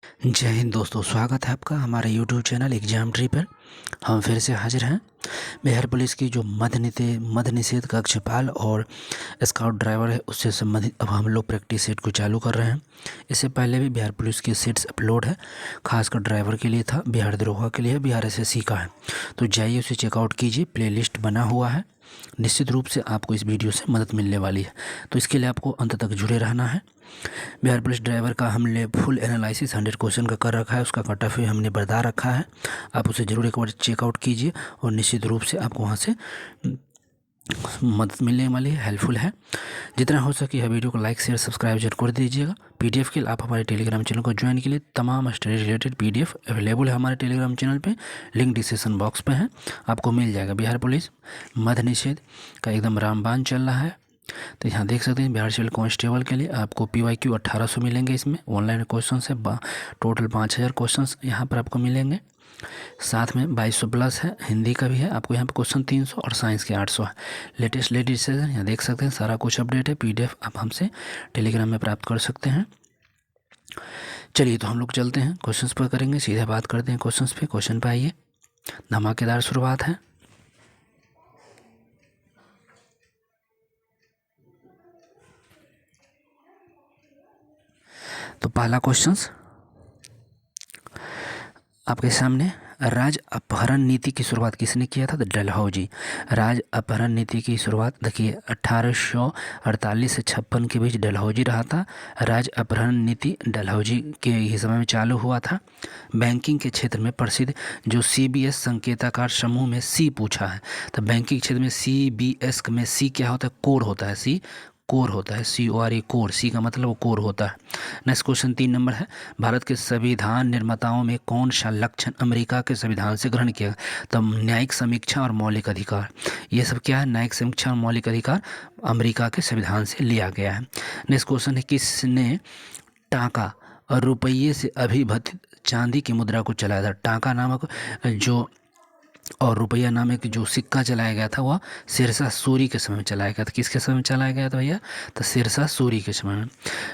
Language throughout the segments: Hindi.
जय हिंद दोस्तों, स्वागत है आपका हमारे YouTube चैनल एग्जाम ट्री पर। हम फिर से हाजिर हैं। बिहार पुलिस की जो मद्य निषेध कक्षपाल और स्काउट ड्राइवर है उससे संबंधित अब हम लोग प्रैक्टिस सेट को चालू कर रहे हैं। इससे पहले भी बिहार पुलिस की सेट्स अपलोड है, खासकर ड्राइवर के लिए था, बिहार दरोगा के लिए, बिहार SSC का है। तो जाइए उसे चेकआउट कीजिए, प्लेलिस्ट बना हुआ है। निश्चित रूप से आपको इस वीडियो से मदद मिलने वाली है, तो इसके लिए आपको अंत तक जुड़े रहना है। बिहार पुलिस ड्राइवर का हमने फुल एनालिसिस 100 क्वेश्चन का कर रखा है, उसका कट ऑफ हमने बता रखा है। आप उसे ज़रूर एक बार चेकआउट कीजिए और निश्चित रूप से आपको वहाँ से मदद मिलने वाली है, हेल्पफुल है। जितना हो सके यह वीडियो को लाइक शेयर सब्सक्राइब जरूर कर दीजिएगा। PDF के लिए आप हमारे टेलीग्राम चैनल को ज्वाइन के लिए तमाम स्टडी रिलेटेड PDF अवेलेबल है हमारे टेलीग्राम चैनल पे, लिंक डिस्क्रिप्शन बॉक्स पे है, आपको मिल जाएगा। बिहार पुलिस मद्य निषेध का एकदम रामबाण चल रहा है। तो यहाँ देख सकते हैं बिहार सिविल कांस्टेबल के लिए आपको PYQ 1800 मिलेंगे। इसमें ऑनलाइन क्वेश्चन है, टोटल 5000 क्वेश्चन यहाँ पर आपको मिलेंगे। साथ में 2200 प्लस है, हिंदी का भी है आपको यहाँ पर क्वेश्चन 300 और साइंस के 800 है। लेटेस्ट डिसीजन यहाँ देख सकते हैं, सारा कुछ अपडेट है। PDF आप हमसे टेलीग्राम में प्राप्त कर सकते हैं। चलिए तो हम लोग चलते हैं, क्वेश्चंस पर करेंगे, सीधे बात करते हैं क्वेश्चंस पे। क्वेश्चन पे आइए, धमाकेदार शुरुआत है। तो पहला क्वेश्चन आपके सामने, राज्य अपहरण नीति की शुरुआत किसने किया था? तो डलहौजी। राज्य अपहरण नीति की शुरुआत देखिए 1848 से 56 के बीच डलहौजी रहा था। राज्य अपहरण नीति डलहौजी के ही समय में चालू हुआ था। बैंकिंग के क्षेत्र में प्रसिद्ध जो CBS संकेताकार समूह में C पूछा है, तो बैंकिंग क्षेत्र में CBS में C क्या होता है? कोर होता है। C कोर होता है, CORE कोर। C का मतलब वो कोर होता है। नेक्स्ट क्वेश्चन 3 नंबर है, भारत के संविधान निर्माताओं में कौन सा लक्षण अमेरिका के संविधान से ग्रहण किया? तो न्यायिक समीक्षा और मौलिक अधिकार, ये सब क्या है? न्यायिक समीक्षा और मौलिक अधिकार अमेरिका के संविधान से लिया गया है। नेक्स्ट क्वेश्चन है, किसने टाका और रुपये से अभिभूत चांदी की मुद्रा को चलाया था? टाका नामक जो और रुपया नामक जो सिक्का चलाया गया था वह शेरशाह सूरी के समय में चलाया गया था। किसके समय में चलाया गया था भैया? तो शेरशाह सूरी के समय में।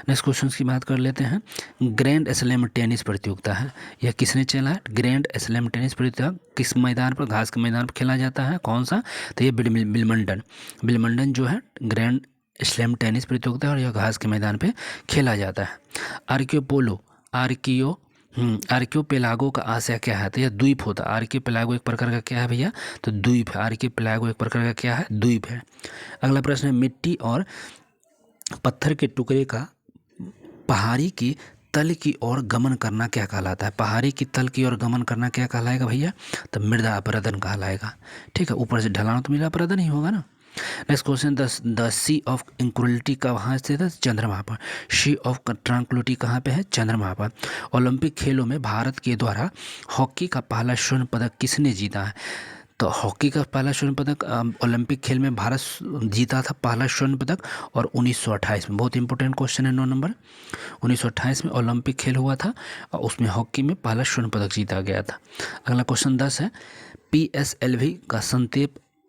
नेक्स्ट क्वेश्चन की बात कर लेते हैं, ग्रैंड स्लैम टेनिस प्रतियोगिता है, यह किसने चला? ग्रैंड स्लैम टेनिस प्रतियोगिता किस मैदान पर, घास के मैदान पर खेला जाता है? कौन सा? तो ये विल्मंडन जो है ग्रैंड स्लैम टेनिस प्रतियोगिता, और यह घास के मैदान पर खेला जाता है। आर्कियोपेलागो का आशय क्या है? तो यह द्वीप होता है। आर्कियोपेलागो एक प्रकार का क्या है भैया? तो द्वीप है। आर्कियोपेलागो एक प्रकार का क्या है? द्वीप है। अगला प्रश्न है, मिट्टी और पत्थर के टुकड़े का पहाड़ी की तल की ओर गमन करना क्या कहलाता है? पहाड़ी की तल की ओर गमन करना क्या कहलाएगा भैया? तो मृदा अपरदन कहलाएगा। ठीक है, ऊपर से ढलाना तो मृदा अपरदन ही होगा ना। Next question, the sea of inequality का वहाँ स्थित है? चंद्रमा पर। सी ऑफ ट्रांक्विलिटी कहाँ पे है? चंद्रमा पर। ओलंपिक खेलों में भारत के द्वारा हॉकी का पहला स्वर्ण पदक किसने जीता है? तो हॉकी का पहला स्वर्ण पदक ओलंपिक खेल में भारत जीता था, पहला स्वर्ण पदक, और 1928 में। बहुत इंपॉर्टेंट क्वेश्चन है 9 नंबर। 1928 में ओलंपिक खेल हुआ था और उसमें हॉकी में पहला स्वर्ण पदक जीता गया था। अगला क्वेश्चन 10 है, PSLV का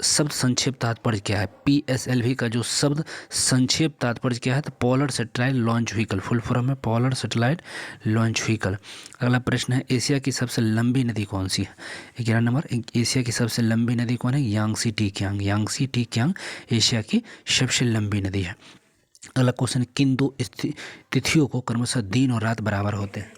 शब्द संक्षेप तात्पर्य क्या है? PSLV का जो शब्द संक्षेप तात्पर्य क्या है? तो polar satellite launch vehicle, full form है पोलर सैटेलाइट लॉन्च व्हीकल। अगला प्रश्न है, एशिया की सबसे लंबी नदी कौन सी है? 11 नंबर, एशिया की सबसे लंबी नदी कौन है? यांगसी टीकियांग एशिया की सबसे लंबी नदी है। अगला क्वेश्चन, किन दो तिथियों को क्रमशः दिन और रात बराबर होते हैं?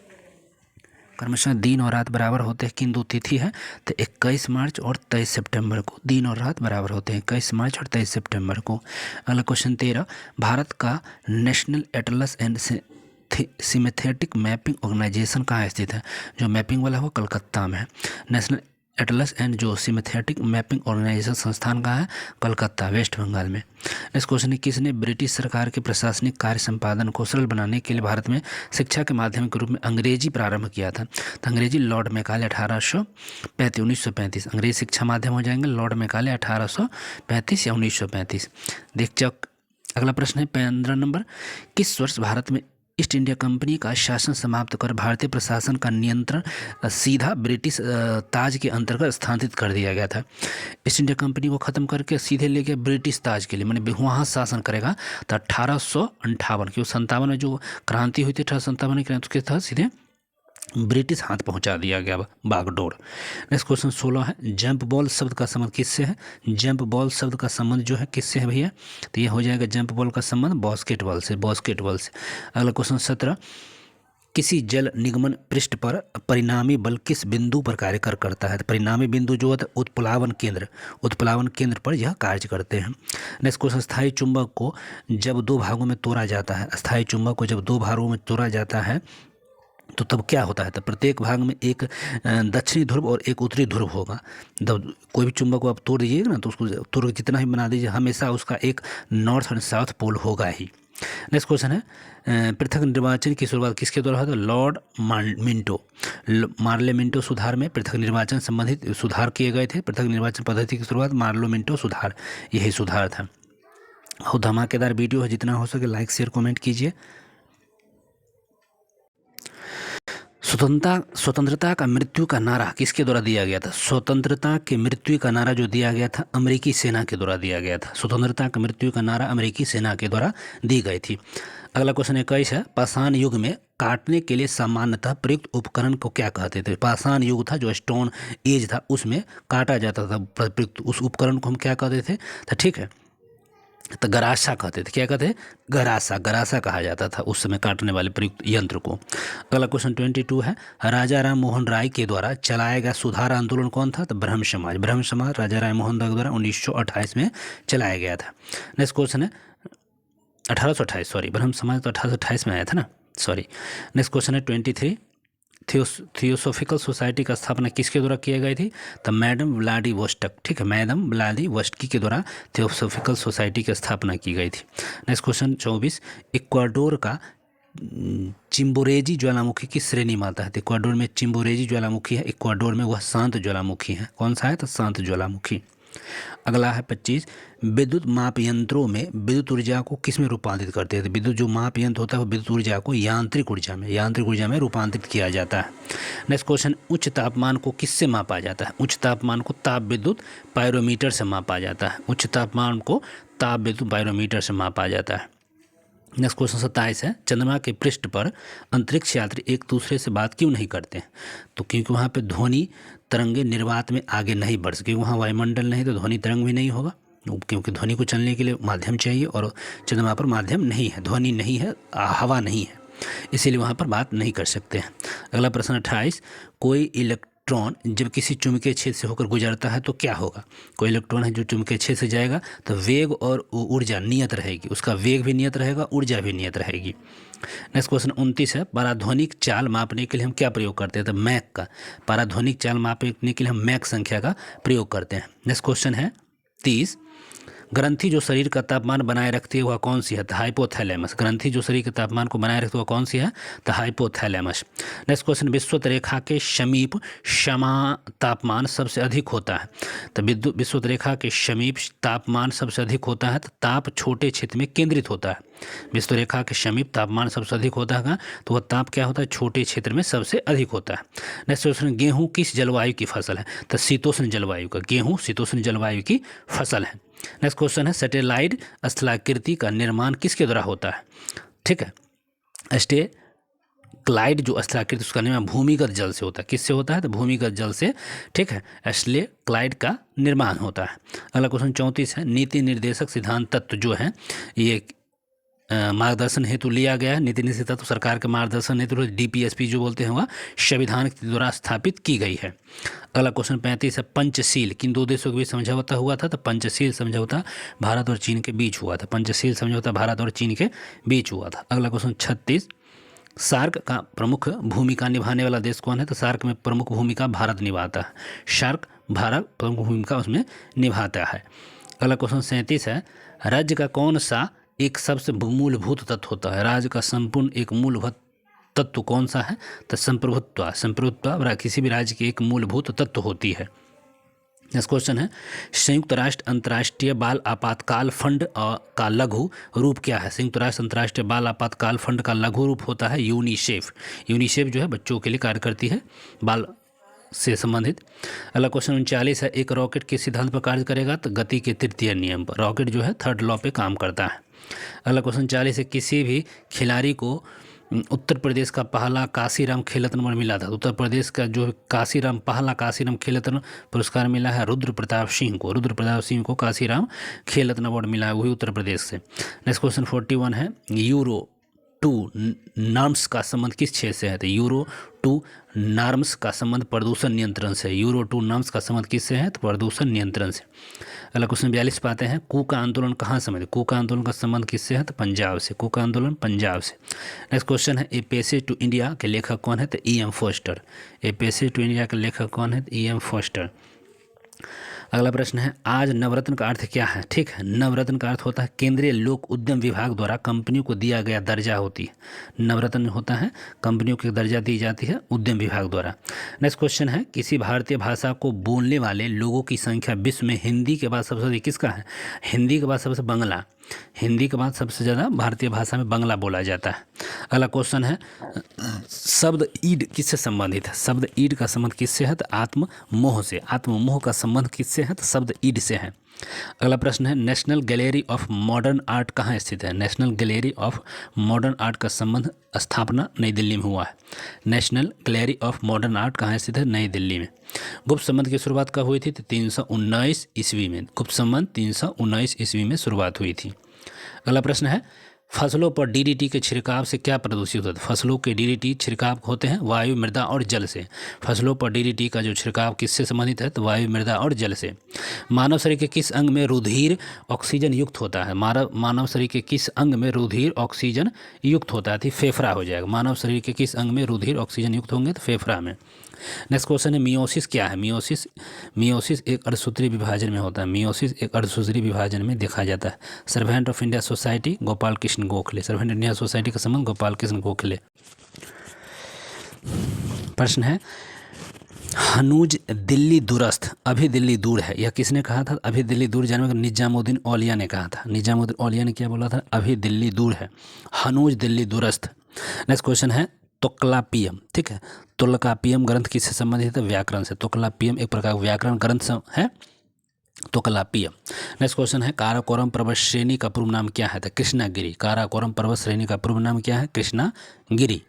क्रमशः दिन और रात बराबर होते हैं, किन दो तिथि है? तो 21 मार्च और 23 सितंबर को दिन और रात बराबर होते हैं, 21 मार्च और 23 सितंबर को। अगला क्वेश्चन 13, भारत का national atlas and thematic mapping organisation कहाँ स्थित है? जो मैपिंग वाला वो कलकत्ता में है। नेशनल एटलस एंड जो सिमेथेटिक मैपिंग ऑर्गेनाइजेशन संस्थान का है? कलकत्ता, वेस्ट बंगाल में। नेक्स्ट क्वेश्चन है, किसने ब्रिटिश सरकार के प्रशासनिक कार्य संपादन को सरल बनाने के लिए भारत में शिक्षा के माध्यम के रूप में अंग्रेजी प्रारंभ किया था? तो अंग्रेजी लॉर्ड मैकाले 1935 अंग्रेजी शिक्षा माध्यम हो जाएंगे लॉर्ड मैकाले 1835 या 1935। देख चक। अगला प्रश्न है 15 नंबर, किस वर्ष भारत में ईस्ट इंडिया कंपनी का शासन समाप्त कर भारतीय प्रशासन का नियंत्रण सीधा ब्रिटिश ताज के अंतर्गत स्थानांतरित कर दिया गया था? ईस्ट इंडिया कंपनी को ख़त्म करके सीधे ले गया ब्रिटिश ताज के लिए, मैंने वहाँ शासन करेगा। तो 1858 क्योंकि 57 में जो क्रांति हुई थी 1857 की क्रांति के तहत सीधे ब्रिटिश हाथ पहुंचा दिया गया बागडोर। नेक्स्ट क्वेश्चन 16 है, जंप बॉल शब्द का संबंध किससे है? जंप बॉल शब्द का संबंध जो है किससे है भैया? तो ये हो जाएगा जंप बॉल का संबंध बास्केटबॉल से, बास्केटबॉल से। अगला क्वेश्चन 17, किसी जल निगमन पृष्ठ पर परिणामी बल किस बिंदु पर कार्य करता है? तो परिणामी बिंदु जो है उत्प्लावन केंद्र, उत्प्लावन केंद्र पर यह कार्य करते हैं। नेक्स्ट क्वेश्चन, स्थायी चुंबक को जब दो भागों में तोड़ा जाता है, स्थायी चुंबक को जब दो भागों में तोड़ा जाता है तो तब क्या होता है? तो प्रत्येक भाग में एक दक्षिणी ध्रुव और एक उत्तरी ध्रुव होगा। जब कोई भी चुंबक को आप तोड़ दीजिएगा ना, तो उसको तोड़ के जितना ही बना दीजिए, हमेशा उसका एक नॉर्थ और साउथ पोल होगा ही। नेक्स्ट क्वेश्चन है, पृथक निर्वाचन की शुरुआत किसके द्वारा हुआ? तो लॉर्ड मिंटो, मार्ले मिंटो सुधार में पृथक निर्वाचन संबंधित सुधार किए गए थे। पृथक निर्वाचन पद्धति की शुरुआत मार्लो मिंटो सुधार, यही सुधार था। और धमाकेदार वीडियो है, जितना हो सके लाइक शेयर कमेंट कीजिए। स्वतंत्रता का मृत्यु का नारा किसके द्वारा दिया गया था? स्वतंत्रता के मृत्यु का नारा जो दिया गया था अमेरिकी सेना के द्वारा दिया गया था। स्वतंत्रता का मृत्यु का नारा अमेरिकी सेना के द्वारा दी गई थी। अगला क्वेश्चन 21 है, पाषाण युग में काटने के लिए सामान्यतः प्रयुक्त उपकरण को क्या कहते थे? पाषाण युग था, जो स्टोन एज था, उसमें काटा जाता था प्रयुक्त, उस उपकरण को हम क्या कहते थे? तो ठीक है, तो गरासा कहते थे। क्या कहते थे? गरासा, गरासा कहा जाता था उस समय काटने वाले प्रयुक्त यंत्र को। अगला क्वेश्चन 22 है, राजा राम मोहन राय के द्वारा चलाया गया सुधार आंदोलन कौन था? तो ब्रह्म समाज। ब्रह्म समाज राजा राम मोहन राय द्वारा 1928 में चलाया गया था। नेक्स्ट क्वेश्चन है 1828, सॉरी, ब्रह्म समाज तो 1828 में आया था ना, सॉरी। नेक्स्ट क्वेश्चन है 23, थियोसॉफिकल सोसाइटी का स्थापना किसके द्वारा की गई थी? तो मैडम व्लादिवोस्टक, ठीक है, मैडम व्लादिवोस्टकी के द्वारा थियोसॉफिकल सोसाइटी की स्थापना की गई थी। नेक्स्ट क्वेश्चन 24, इक्वाडोर का चिम्बोरेजी ज्वालामुखी की श्रेणी में आता है? तो इक्वाडोर में चिम्बोरेजी ज्वालामुखी है, इक्वाडोर में वह शांत ज्वालामुखी है। कौन सा है? तो शांत ज्वालामुखी। अगला है 25, विद्युत माप यंत्रों में विद्युत ऊर्जा को किस में रूपांतरित करते हैं? तो विद्युत जो माप यंत्र होता है वो विद्युत ऊर्जा को यांत्रिक ऊर्जा में रूपांतरित किया जाता है। नेक्स्ट क्वेश्चन, उच्च तापमान को किससे मापा जाता है? उच्च तापमान को ताप विद्युत पायरोमीटर से मापा जाता है। उच्च तापमान को ताप विद्युत पायरोमीटर से मापा जाता है। नेक्स्ट क्वेश्चन 27 है, चंद्रमा के पृष्ठ पर अंतरिक्ष यात्री एक दूसरे से बात क्यों नहीं करते हैं? तो क्योंकि वहाँ पे ध्वनि तरंगे निर्वात में आगे नहीं बढ़ सके, वहाँ वायुमंडल नहीं तो ध्वनि तरंग भी नहीं होगा, क्योंकि ध्वनि को चलने के लिए माध्यम चाहिए और चंद्रमा पर माध्यम नहीं है, ध्वनि नहीं है, हवा नहीं है, इसीलिए वहाँ पर बात नहीं कर सकते हैं। अगला प्रश्न 28, कोई इलेक्ट्रॉन जब किसी चुंबकीय क्षेत्र से होकर गुजरता है तो क्या होगा? कोई इलेक्ट्रॉन है जो चुंबकीय क्षेत्र से जाएगा तो वेग और ऊर्जा नियत रहेगी, उसका वेग भी नियत रहेगा, ऊर्जा भी नियत रहेगी। नेक्स्ट क्वेश्चन 29 है, पराध्वनिक चाल मापने के लिए हम क्या प्रयोग करते हैं? तो मैक का, पराध्वनिक चाल मापने के लिए हम मैक संख्या का प्रयोग करते हैं। नेक्स्ट क्वेश्चन है 30, ग्रंथि जो शरीर का तापमान बनाए रखती है वह कौन सी है? तो हाइपोथैलेमस। ग्रंथि जो शरीर के तापमान को बनाए रखती है वह कौन सी है? तो हाइपोथैलेमस। नेक्स्ट क्वेश्चन, विषुवत रेखा के समीप क्षमा तापमान सबसे अधिक होता है? तो विषुवत रेखा के समीप तापमान सबसे अधिक होता है तो ताप छोटे क्षेत्र में केंद्रित होता है। विषुवत रेखा के समीप तापमान सबसे अधिक होता है तो वह ताप क्या होता है? छोटे क्षेत्र में सबसे अधिक होता है। नेक्स्ट क्वेश्चन, गेहूँ किस जलवायु की फसल है? तो शीतोष्ण जलवायु का, गेहूँ शीतोष्ण जलवायु की फसल है। नेक्स्ट क्वेश्चन है, सैटेलाइट स्थलाकृति का निर्माण किसके द्वारा होता है? ठीक है, स्टेलाइट जो स्थलाकृति उसका निर्माण भूमिगत जल से होता है। किससे होता है? तो भूमिगत जल से, ठीक है, स्टेलाइट का निर्माण होता है। अगला क्वेश्चन 34 है, नीति निर्देशक सिद्धांत तत्व जो है ये मार्गदर्शन हेतु लिया गया है। नीति निर्देशक तत्व सरकार के मार्गदर्शन हेतु DPSP जो बोलते हैं वह संविधान के द्वारा स्थापित की गई है। अगला क्वेश्चन 35 है, पंचशील किन दो देशों के बीच समझौता हुआ था? तो पंचशील समझौता भारत और चीन के बीच हुआ था। पंचशील समझौता भारत और चीन के बीच हुआ था। अगला क्वेश्चन 36, सार्क का प्रमुख भूमिका निभाने वाला देश कौन है? तो सार्क में प्रमुख भूमिका भारत निभाता है। सार्क भारत प्रमुख भूमिका उसमें निभाता है। अगला क्वेश्चन 37 है, राज्य का कौन सा एक सबसे मूलभूत तत्व होता है? राज्य का संपूर्ण एक मूलभूत तत्व कौन सा है? तो संप्रभुत्व। संप्रभुत्व किसी भी राज्य की एक मूलभूत तत्व होती है। नेक्स्ट क्वेश्चन है, संयुक्त राष्ट्र अंतर्राष्ट्रीय बाल आपातकाल फंड का लघु रूप क्या है? संयुक्त राष्ट्र अंतर्राष्ट्रीय बाल आपातकाल फंड का लघु रूप होता है यूनिसेफ। यूनिसेफ जो है बच्चों के लिए कार्य करती है, बाल से संबंधित। अगला क्वेश्चन 39 है, एक रॉकेट किस सिद्धांत पर कार्य करेगा? तो गति के तृतीय नियम पर। रॉकेट जो है थर्ड लॉ पे काम करता है। अगला क्वेश्चन 40 है, किसी भी खिलाड़ी को उत्तर प्रदेश का पहला काशीराम खेल रत्न अवार्ड मिला था। उत्तर प्रदेश का जो पहला काशीराम खेल रत्न पुरस्कार मिला है रुद्र प्रताप सिंह को। रुद्र प्रताप सिंह को काशीराम खेल रत्न अवार्ड मिला है, वही उत्तर प्रदेश से। नेक्स्ट क्वेश्चन 41 है, यूरो 2 नॉर्म्स का संबंध किस क्षेत्र से है? तो यूरो 2 नॉर्म्स का संबंध प्रदूषण नियंत्रण से। यूरो 2 नॉर्म्स का संबंध किससे है? तो प्रदूषण नियंत्रण से। अगला क्वेश्चन 42 पाते हैं, कूका आंदोलन कहाँ संबंध? कूका आंदोलन का संबंध किससे है? तो पंजाब से। कूका आंदोलन पंजाब से। नेक्स्ट क्वेश्चन है, ए पैसेज टू इंडिया के लेखक कौन है? तो E.M. Foster. A passage to India के लेखक कौन है? तो E.M. फोस्टर। अगला प्रश्न है, आज नवरत्न का अर्थ क्या है? ठीक है, नवरत्न का अर्थ होता है केंद्रीय लोक उद्यम विभाग द्वारा कंपनियों को दिया गया दर्जा होती है। नवरत्न होता है कंपनियों को दर्जा दी जाती है उद्यम विभाग द्वारा। नेक्स्ट क्वेश्चन है, किसी भारतीय भाषा को बोलने वाले लोगों की संख्या विश्व में हिंदी के बाद सबसे अधिक किसका है? हिंदी के बाद सबसे बंगला। हिंदी के बाद सबसे ज़्यादा भारतीय भाषा में बंगला बोला जाता है। अगला क्वेश्चन है, शब्द ईड किससे संबंधित है? शब्द ईड का संबंध किससे है? तो आत्ममोह से। आत्ममोह का संबंध किससे है? तो शब्द ईड से है। अगला प्रश्न है, national gallery of modern art कहाँ स्थित है? National gallery of modern art का संबंध स्थापना नई दिल्ली में हुआ है। National gallery of modern art कहाँ स्थित है? नई दिल्ली में। गुप्त संबंध की शुरुआत कब हुई थी? तो 319 ईस्वी में। गुप्त संबंध 319 ईस्वी में शुरुआत हुई थी। अगला प्रश्न है, फसलों पर DDT के छिड़काव से क्या प्रदूषित होता है? फसलों के DDT छिड़काव होते हैं वायु, मृदा और जल से। फसलों पर DDT का जो छिड़काव किससे संबंधित है? तो वायु, मृदा और जल से। मानव शरीर के किस अंग में रुधिर ऑक्सीजन युक्त होता है? मानव शरीर के किस अंग में रुधिर ऑक्सीजन युक्त होता है? तो फेफड़ा हो जाएगा। मानव शरीर के किस अंग में रुधिर ऑक्सीजन युक्त होंगे? तो फेफड़ा में। नेक्स्ट क्वेश्चन है, मियोसिस क्या है? मियोसिस एक अर्धसूत्री विभाजन में होता है। मियोसिस एक अर्धसूत्री विभाजन में देखा जाता है। Servant of India society Gopal Krishna Gokhale. Servant India society का संबंध गोपाल कृष्ण गोखले। प्रश्न है, हनूज दिल्ली दूरस्थ अभी दिल्ली दूर है, यह किसने कहा था? अभी दिल्ली दूर जाने में निजामुद्दीन औलिया ने कहा था। निजामुद्दीन औलिया ने क्या बोला था? अभी दिल्ली दूर है, हनूज दिल्ली दूरस्थ। नेक्स्ट क्वेश्चन है, तोक्लापियम। ठीक है, तोल्कापियम ग्रंथ किससे संबंधित है? व्याकरण से। तोक्लापियम एक प्रकार का व्याकरण ग्रंथ है, तोक्लापियम। नेक्स्ट क्वेश्चन है, काराकोरम पर्वत श्रेणी का पूर्व नाम क्या है? तो कृष्णागिरी। काराकोरम पर्वत श्रेणी का पूर्व नाम क्या है? कृष्णागिरी।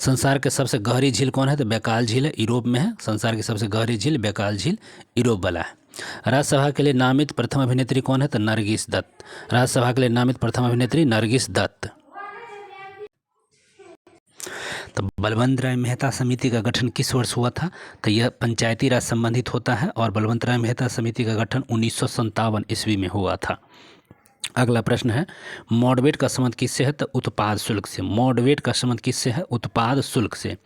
संसार के सबसे गहरी झील कौन है? तो बैकाल झील है, यूरोप में है। संसार की सबसे गहरी झील बैकाल झील यूरोप वाला है। राज्यसभा के लिए नामित प्रथम अभिनेत्री कौन है? तो नरगिस दत्त। राज्यसभा के लिए नामित प्रथम अभिनेत्री नरगिस दत्त। तो बलवंत राय मेहता समिति का गठन किस वर्ष हुआ था? तो यह पंचायती राज संबंधित होता है और बलवंत राय मेहता समिति का गठन 1957 ईस्वी में हुआ था। अगला प्रश्न है, मॉडरेट का संबंध किससे है? तो उत्पाद शुल्क से। मॉडरेट का संबंध किससे है? उत्पाद शुल्क से।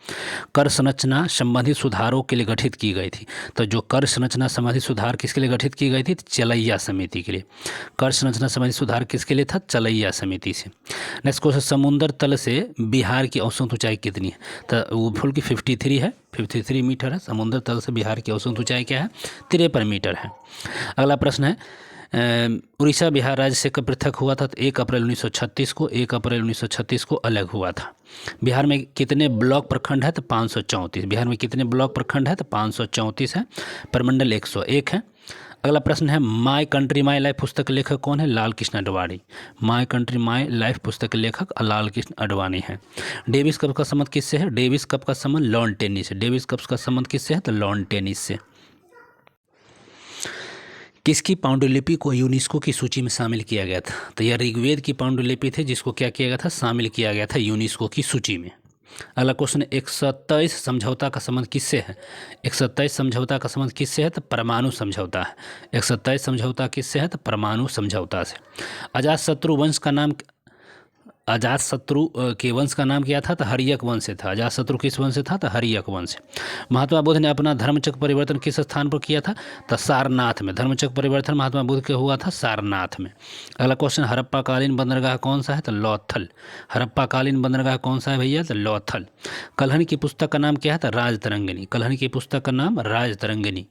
कर संरचना संबंधित सुधारों के लिए गठित की गई थी। तो जो कर संरचना संबंधित सुधार किसके लिए गठित की गई थी? चलैया समिति के लिए। कर संरचना संबंधित सुधार किसके लिए था? चलैया समिति से। नेक्स्ट क्वेश्चन, समुद्र तल से बिहार की औसत ऊंचाई कितनी है? तो वो फुल की 53 है, 53 मीटर है। समुद्र तल से बिहार की औसत ऊंचाई क्या है? 53 मीटर है। अगला प्रश्न है, उड़ीसा बिहार राज्य से कब पृथक हुआ था? तो 1 अप्रैल 1936 को। 1 अप्रैल 1936 को अलग हुआ था। बिहार में कितने ब्लॉक प्रखंड है? तो 534। बिहार में कितने ब्लॉक प्रखंड है? तो 534 है। प्रमंडल 101 है। अगला प्रश्न है, माय कंट्री माय लाइफ पुस्तक के लेखक कौन है? Lal Krishna Advani. My country my life पुस्तक के लेखक लाल कृष्ण अडवाणी है। डेविस कप का संबंध किससे है? डेविस कप का संबंध लॉन टेनिस से। डेविस कप का संबंध किससे है? तो लॉन टेनिस से। किसकी पांडुलिपि को यूनेस्को की सूची में शामिल किया गया था? तो यह ऋग्वेद की पांडुलिपि थी जिसको क्या किया गया था? शामिल किया गया था यूनेस्को की सूची में। अगला क्वेश्चन, 127 समझौता का संबंध किससे है? 127 समझौता का संबंध किससे है? तो परमाणु समझौता है। 127 समझौता किससे है? तो परमाणु समझौता से। अजातशत्रु के वंश का नाम क्या था? तो हर्यक वंश से था। अजातशत्रु किस वंश से था? तो हर्यक वंश। महात्मा बुद्ध ने अपना धर्मचक्र परिवर्तन किस स्थान पर किया था? तो सारनाथ में। धर्मचक्र परिवर्तन महात्मा बुद्ध के हुआ था सारनाथ में। अगला क्वेश्चन, हड़प्पा कालीन बंदरगाह कौन सा है? तो लौथल। हड़प्पा कालीन बंदरगाह कौन सा है भैया? तो लौथल। कल्हण की पुस्तक का नाम क्या है? तो राजतरंगिणी। कल्हण की पुस्तक का नाम राजतरंगिणी।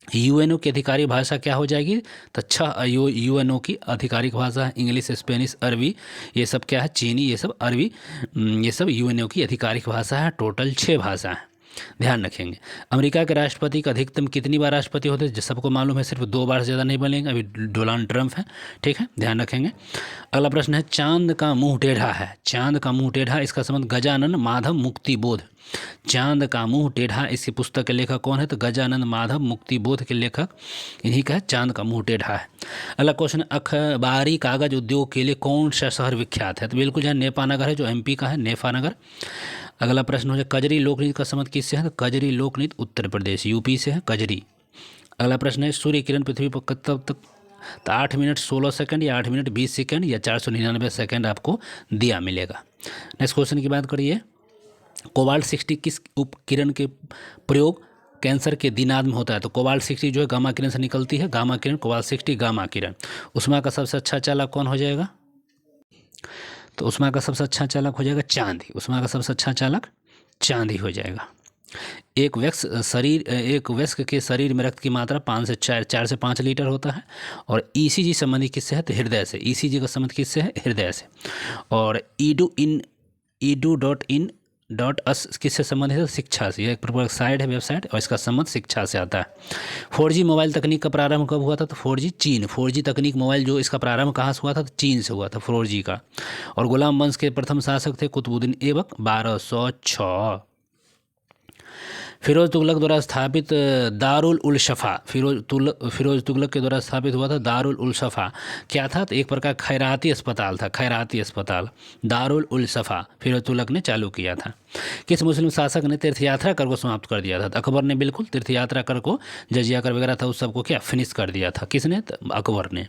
यूएनओ की आधिकारिक भाषा क्या हो जाएगी? तो 6 यूएनओ की आधिकारिक भाषा है। इंग्लिश, स्पेनिश, अरबी, ये सब क्या है? चीनी, ये सब अरबी, ये सब यूएनओ की आधिकारिक भाषा है। टोटल 6 भाषा है। ध्यान रखेंगे। अमेरिका के राष्ट्रपति का अधिकतम कितनी बार राष्ट्रपति होते हैं? सबको मालूम है, सिर्फ 2 बार से ज़्यादा नहीं बनेंगे, अभी डोनाल्ड ट्रंप है, ठीक है, ध्यान रखेंगे। अगला प्रश्न है चांद का मुंह टेढ़ा है, चांद का मुंह टेढ़ा, इसका संबंध गजानन माधव मुक्तिबोध। चांद का मुंह टेढ़ा, इसकी पुस्तक के लेखक कौन है? तो गजानन माधव मुक्तिबोध के लेखक इन्हीं का है, चांद का मुंह टेढ़ा है। अगला क्वेश्चन, अखबारी कागज उद्योग के लिए कौन सा शहर विख्यात है? तो बिल्कुल जो नेपानगर है, जो एमपी का है, नेपानगर। अगला प्रश्न हो जाए कजरी लोकनृत्य का संबंध किससे है? तो कजरी लोकनृत्य उत्तर प्रदेश यूपी से है कजरी। अगला प्रश्न है सूर्य किरण पृथ्वी पर कब तक? तो 8 मिनट 16 सेकंड या 8 मिनट 20 सेकंड या 499 सेकंड आपको दिया मिलेगा। नेक्स्ट क्वेश्चन की बात करिए, कोबाल्ट 60 किस उपकिरण के प्रयोग कैंसर के दिनाद में होता है? तो कोबाल्ट 60 जो है गामा किरण से निकलती है, गामा किरण, कोबाल्ट 60 गामा किरण। उष्मा का सबसे अच्छा चालक कौन हो जाएगा? तो उष्मा का सबसे अच्छा चालक हो जाएगा चांदी, उष्मा का सबसे अच्छा चालक चांदी हो जाएगा। एक वयस्क के शरीर में रक्त की मात्रा 4 से 5 लीटर होता है। और ईसीजी संबंधी किससे है? तो हृदय से। ईसीजी का संबंध किससे है? हृदय से। और edu.in.us किससे संबंधित है? शिक्षा से। यह एक वेबसाइट है, वेबसाइट, और इसका संबंध शिक्षा से आता है। 4G मोबाइल तकनीक का प्रारंभ कब हुआ था? तो 4G तकनीक मोबाइल जो इसका प्रारंभ कहाँ से हुआ था? तो चीन से हुआ था 4G का। और गुलाम वंश के प्रथम शासक थे कुतुबुद्दीन ऐबक 1206। फिरोज तुगलक द्वारा स्थापित दारुल उल शफ़ा, फिरोज तुगलक के द्वारा स्थापित हुआ था दारुल उल शफ़ा क्या था? तो एक प्रकार खैराती अस्पताल था, खैराती अस्पताल दारुल उल शफ़ा फिरोज तुगलक ने चालू किया था। किस मुस्लिम शासक ने तीर्थयात्रा कर को समाप्त कर दिया था? तो अकबर ने बिल्कुल तीर्थयात्रा कर को, जजिया कर वगैरह था, उस सबको क्या फिनिश कर दिया था। किसने? तो अकबर ने।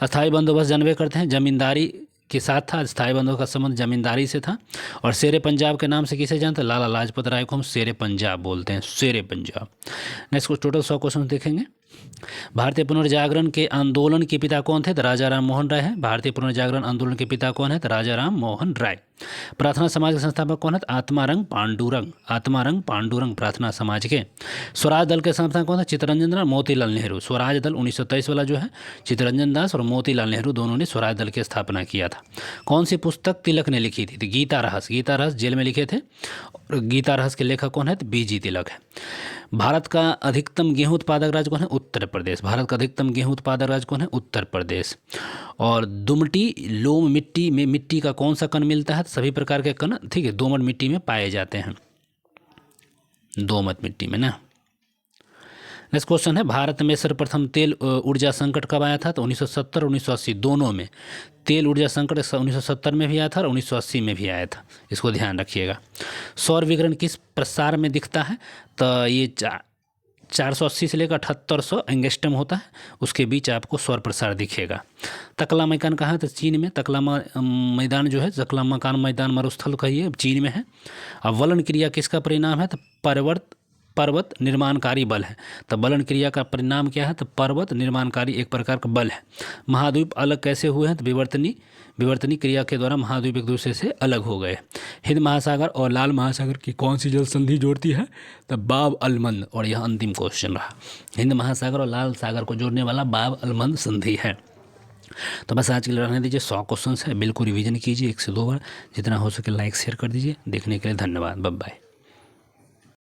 अस्थायी बंदोबस्त जानबे करते हैं जमींदारी के साथ था, स्थायी बंदोबस्त का संबंध जमींदारी से था। और शेरे पंजाब के नाम से किसे जानते हैं? लाला लाजपत राय को हम शेरे पंजाब बोलते हैं, शेरे पंजाब। नेक्स्ट को टोटल 100 क्वेश्चन देखेंगे। भारतीय पुनर्जागरण के आंदोलन के पिता कौन थे? तो राजा राम मोहन राय है। भारतीय पुनर्जागरण आंदोलन के पिता कौन है? तो राजा राम मोहन राय। प्रार्थना समाज के संस्थापक कौन है? तो आत्मारंग पांडुरंग प्रार्थना समाज के। स्वराज दल के संस्थापक कौन है? चित्तरंजन दास, मोतीलाल नेहरू। स्वराज दल 1923 वाला जो है, चित्तरंजन दास और मोतीलाल नेहरू दोनों ने स्वराज दल की स्थापना किया था। कौन सी पुस्तक तिलक ने लिखी थी? तो गीता रहस्य जेल में लिखे थे। और गीता रहस्य के लेखक कौन है? तो बीजी तिलक है। भारत का अधिकतम गेहूं उत्पादक राज्य कौन है? उत्तर प्रदेश। भारत का अधिकतम गेहूं उत्पादक राज्य कौन है? उत्तर प्रदेश। और दुमटी लोम मिट्टी में मिट्टी का कौन सा कण मिलता है? सभी प्रकार के कण, ठीक है, दोमट मिट्टी में पाए जाते हैं, दोमट मिट्टी में ना। नेक्स्ट क्वेश्चन है भारत में सर्वप्रथम तेल ऊर्जा संकट कब आया था? तो 1970 और 1980 दोनों में तेल ऊर्जा संकट 1970 में भी आया था और 1980 में भी आया था, इसको ध्यान रखिएगा। सौर विकिरण किस प्रसार में दिखता है? तो ये 480 से लेकर 7800 एंगस्ट्रम होता है, उसके बीच आपको सौर प्रसार दिखेगा। तकला मैदान कहाँ है? तो चीन में। तकला मैदान जो है, तकला मकान मैदान मरुस्थल कहिए, चीन में है। अब वलन क्रिया किसका परिणाम है? तो पर्वत निर्माणकारी बल है। तो वलन क्रिया का परिणाम क्या है? तो पर्वत निर्माणकारी एक प्रकार का बल है। महाद्वीप अलग कैसे हुए हैं? तो विवर्तनी क्रिया के द्वारा महाद्वीप एक दूसरे से अलग हो गए। हिंद महासागर और लाल महासागर की कौन सी जल संधि जोड़ती है? तो बाब अलमंद। और यह अंतिम क्वेश्चन रहा, हिंद महासागर और लाल सागर को जोड़ने वाला बाब अलमंद संधि है। तो बस आज के लिए रहने दीजिए। 100 क्वेश्चन है, बिल्कुल रिवीजन कीजिए 1 से 2 बार, जितना हो सके लाइक शेयर कर दीजिए। देखने के लिए धन्यवाद, बाय बाय।